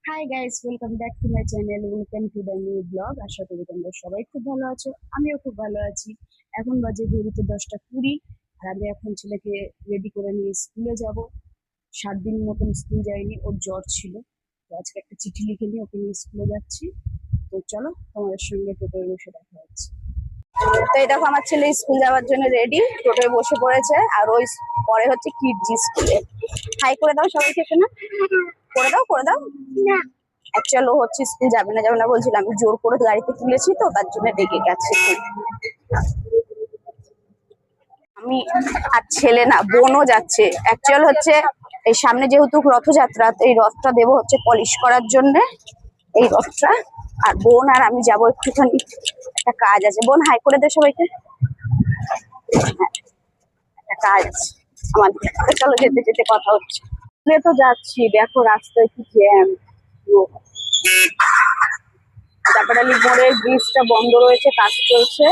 High guys, welcome back to my channel. Welcome to the new blog. আশা করি তোমরা সবাই খুব ভালো আছো, আমিও খুব ভালো আছি। এখন বাজে ঘড়িতে 10টা 20, আর আমি এখন ছেলেকে রেডি করে নিয়ে স্কুলে যাব। 7 দিন মতন স্কুল যায়নি, ওর জ্বর ছিল। তো আজকে একটা চিঠি লিখে নিয়ে ওকে নিয়ে স্কুলে যাচ্ছি। তো চলো, তোমাদের সঙ্গে টোটোয় বসে দেখা হচ্ছে। তো এই দেখো, আমার ছেলে স্কুল যাওয়ার জন্য রেডি, টোটোয় বসে পড়েছে। আর ওই পরে হচ্ছে কিডজি স্কুলে। হাই করে দাও সবাইকে, শোনা করে দাও করে দাও। অ্যাকচুয়ালি ও হচ্ছে স্কুল যাবে না বলছিল, আমি জোর করে গাড়িতে তুলেছি, তো তার জন্য রেগে গেছে। আমি আর ছেলে না, বোনও যাচ্ছে। অ্যাকচুয়াল হচ্ছে এই সামনে যেহেতু রথযাত্রা, তো এই রথটা দেবো হচ্ছে পলিশ করার জন্য, এই রথটা। আর বোন আর আমি যাবো একটুখানি, একটা কাজ আছে। বোন হাই করে দে সবাইকে। হ্যাঁ, একটা কাজ আছে আমাদের। চলো, যেতে যেতে কথা হচ্ছে। তো যাচ্ছি, দেখো রাস্তায় কি জ্যাম। চাপাডালি মোড়ের ব্রিজটা বন্ধ রয়েছে, কাজ চলছে,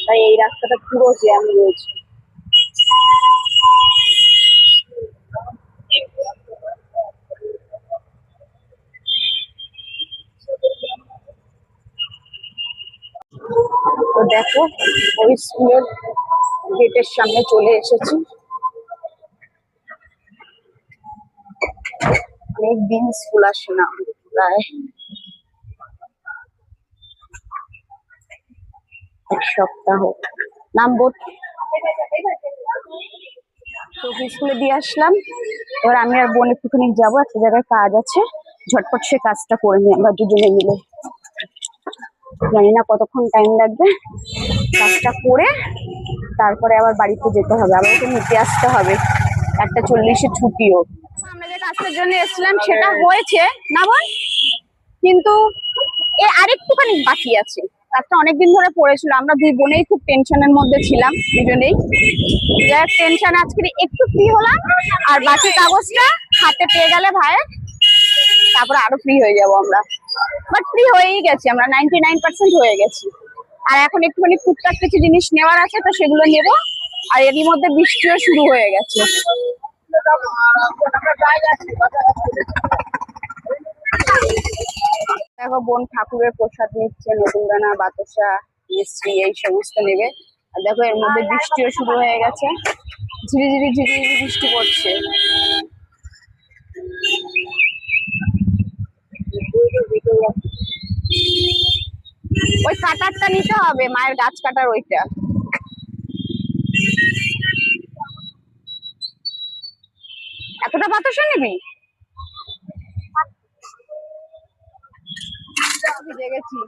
তাই এই রাস্তাটা পুরো জ্যাম রয়েছে। তো দেখো, ওই স্কুলের গেটের সামনে চলে এসেছি। অনেকদিন স্কুল আসে না, প্রায় 1 সপ্তাহ। নামবো। তো স্কুলে দিয়ে আসলাম। এবার আমি আর বোন একটুখানি যাবো, একটা জায়গায় কাজ আছে, ঝটপট সে কাজটা করে নিই আমরা দুজনে মিলে। জানি না কতক্ষণ টাইম লাগবে, কাজটা করে তারপরে আবার বাড়িতে যেতে হবে, আবার ওকে নিতে আসতে হবে। 1:40-এ ছুটিও। আমরা যে কাজটার জন্য এসেছিলাম সেটা হয়েছে না বল, কিন্তু আরেকটুখানি বাকি আছে। কাজটা অনেকদিন ধরে পড়েছিল, আমরা দুই বোনেই খুব টেনশনের মধ্যে ছিলাম, দুজনেই। যাই টেনশন, আজকে একটু ফ্রি হলাম। আর বাকি কাগজটা হাতে পেয়ে গেলে ভাইয়ের, তারপরে আরো ফ্রি হয়ে যাব আমরা। বাট ফ্রি হয়েই গেছি আমরা, 99% হয়ে গেছি। আর এখন একটুখানি টুকটাক কিছু জিনিস নেওয়ার আছে, তো সেগুলো নেব। আর এরই মধ্যে বৃষ্টিও শুরু হয়ে গেছে। দেখো, বোন ঠাকুরের প্রসাদ নিচ্ছে, নতুন দানা, বাতাসা, মিষ্টি, এই সমস্ত নেবে। আর দেখো, এর মধ্যে বৃষ্টিও শুরু হয়ে গেছে, ঝিরিঝিরি ঝিরিঝিরি বৃষ্টি পড়ছে। ওই কাটারটা নিতে হবে, মায়ের গাছ কাটার ওইটা। এতটা বাতাসা নিবি? ভিজে গেছি,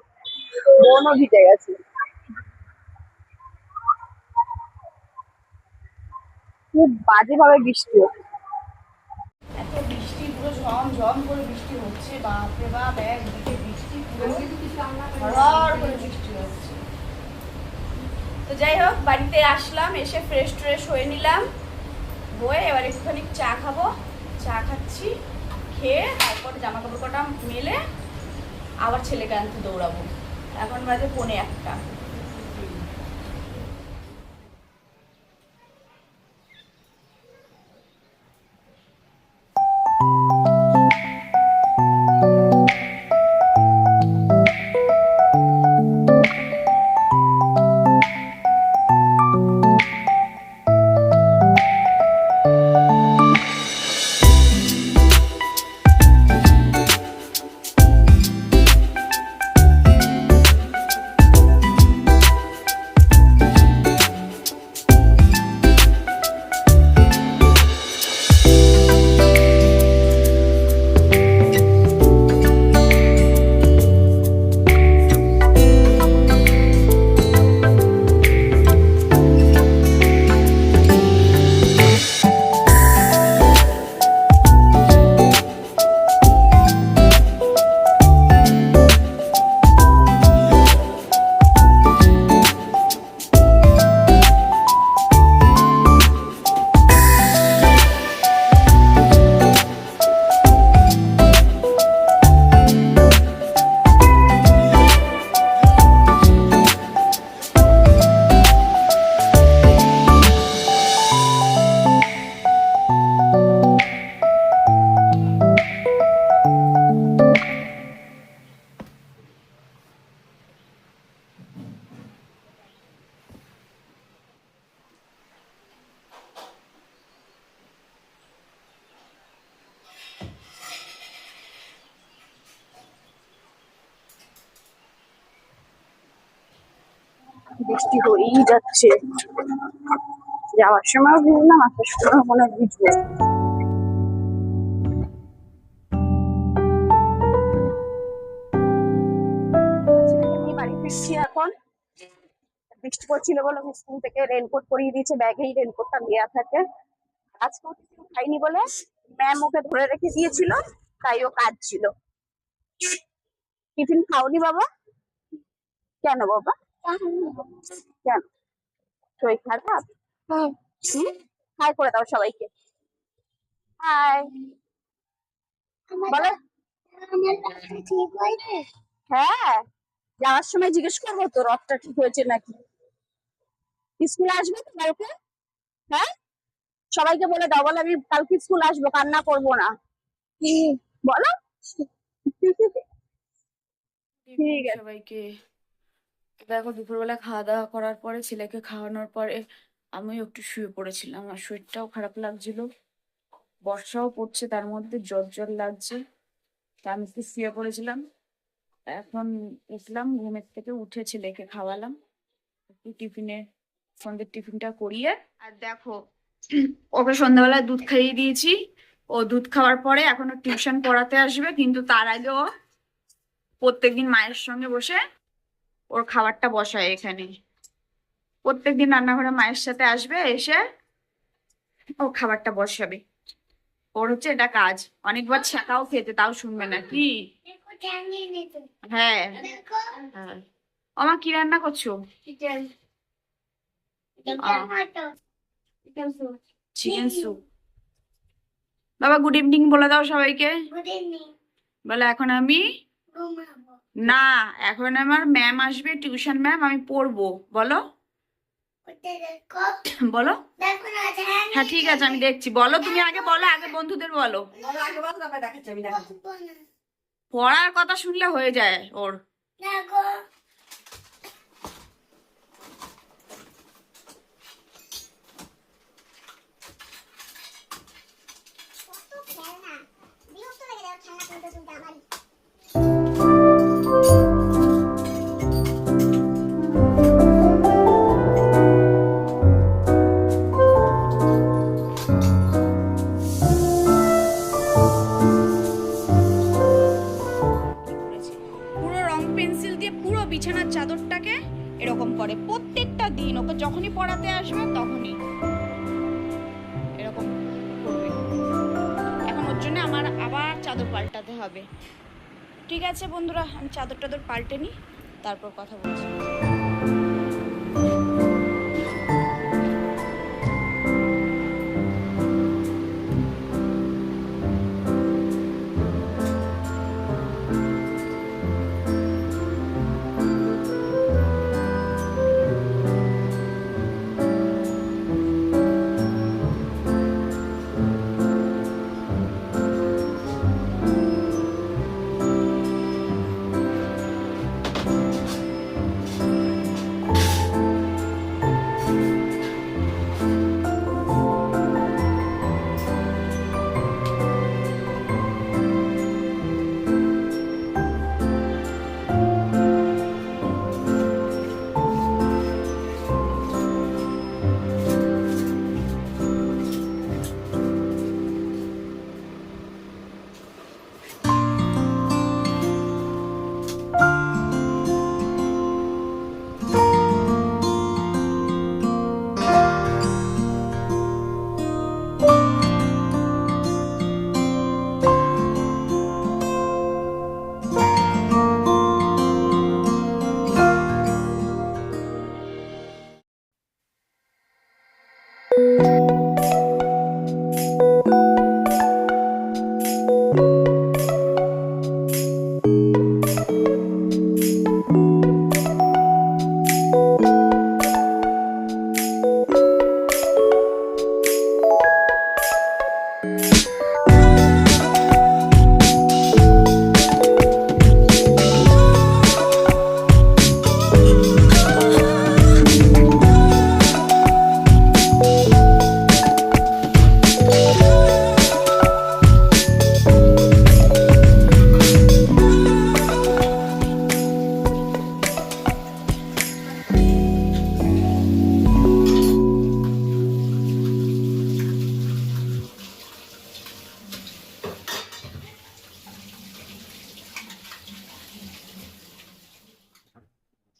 বোনও ভিজে গেছে। খুব বাজে ভাবে বৃষ্টি হচ্ছে। এত বৃষ্টি, পুরো ঝম ঝম করে বৃষ্টি হচ্ছে, বাপরে বাপ, একদিকে বৃষ্টি, পুরো ঝড় করে বৃষ্টি হচ্ছে। তো যাই হোক, বাড়িতে আসলাম, এসে ফ্রেশ ট্রেশ হয়ে নিলাম, হয়ে এবার একটুখানি চা খাবো। চা খাচ্ছি, খেয়ে তারপর জামা কাপড় কটা মেলে আবার ছেলেকে আনতে দৌড়াবো। এখন বাজে 1:45। বৃষ্টি হয়েই যাচ্ছে, যাওয়ার সময় ভিজলাম, আসার সময় মনে হয় ভিজবো। ছেলেকে নিয়ে বাড়ি ফিরছি এখন। বৃষ্টি পড়ছিল বলে আমি স্কুল থেকে রেনকোট পরিয়ে দিয়েছে, ব্যাগেই রেনকোটটা দেওয়া থাকে। আজকে ও টিফিন খাইনি বলে ম্যাম ওকে ধরে রেখে দিয়েছিল, তাই ও কাজ ছিল। টিফিন খাওনি বাবা? কেন বাবা? কেন, শরীর খারাপ? হাই করে দাও সবাইকে, হাই বলো। হ্যাঁ, যাওয়ার সময় জিজ্ঞেস করবো তো রথটা ঠিক হয়েছে নাকি। স্কুলে আসবে তো কালকে? হ্যাঁ, সবাইকে বলে দাও, বলে আমি কালকে স্কুল আসবো, কান্না করবো না, বলো। ঠিক আছে। সবাইকে দেখো, দুপুরবেলা খাওয়া দাওয়া করার পরে ছেলেকে খাওয়ানোর পরে আমিও একটু শুয়ে পড়েছিলাম। আমার শরীরটাও খারাপ লাগছিল, বর্ষাও পড়ছে, তার মধ্যে জ্বর জ্বর লাগছে। তা আমি একটু শুয়ে পড়েছিলাম। এখন উঠলাম ঘুমের থেকে, উঠে ছেলেকে খাওয়ালাম, একটু সন্ধ্যের টিফিনটা করিয়ে। আর দেখো, ওকে সন্ধ্যাবেলায় দুধ খাইয়ে দিয়েছি। ও দুধ খাওয়ার পরে এখনো টিউশন পড়াতে আসবে, কিন্তু তার আগে ও প্রত্যেকদিন মায়ের সঙ্গে বসে ওর খাবারটা বসায় এখানে। প্রত্যেকদিন রান্নাঘরে মায়ের সাথে আসবে, এসে ও খাবারটা বসাবে। ওর হচ্ছে এটা কাজ। অনেকবার ছ্যাঁকাও খেতে, তাও শুনবে না। কি? হ্যাঁ হ্যাঁ। আমার কি রান্না করছো? Chicken soup. বাবা গুড ইভিনিং বলে দাও সবাইকে। বলে এখন আমি না, এখন আমার ম্যাম আসবে, টিউশন ম্যাম, আমি পড়বো। বলো বলো। হ্যাঁ ঠিক আছে, আমি দেখছি। বলো তুমি আগে, বলো আগে, বন্ধুদের বলো। পড়ার কথা শুনলে হয়ে যায় ওর। পুরো রং পেন্সিল দিয়ে পুরো বিছানার চাদরটাকে এরকম করে প্রত্যেকটা দিন। ওকে যখনই পড়াতে আসবে তখনই এরকম করবে। এখন ওর জন্য আমার আবার চাদর পাল্টাতে হবে। ঠিক আছে বন্ধুরা, আমি চাদর টাদর পাল্টে নিই, তারপর কথা বলছি।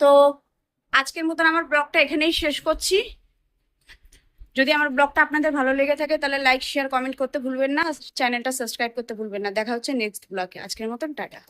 তো আজকের মতন আমার ব্লগটা এখানেই শেষ করছি। যদি আমার ব্লগটা আপনাদের ভালো লেগে থাকে তাহলে লাইক শেয়ার কমেন্ট করতে ভুলবেন না, চ্যানেলটা সাবস্ক্রাইব করতে ভুলবেন না। দেখা হচ্ছে নেক্সট ব্লগে। আজকের মতন টাটা।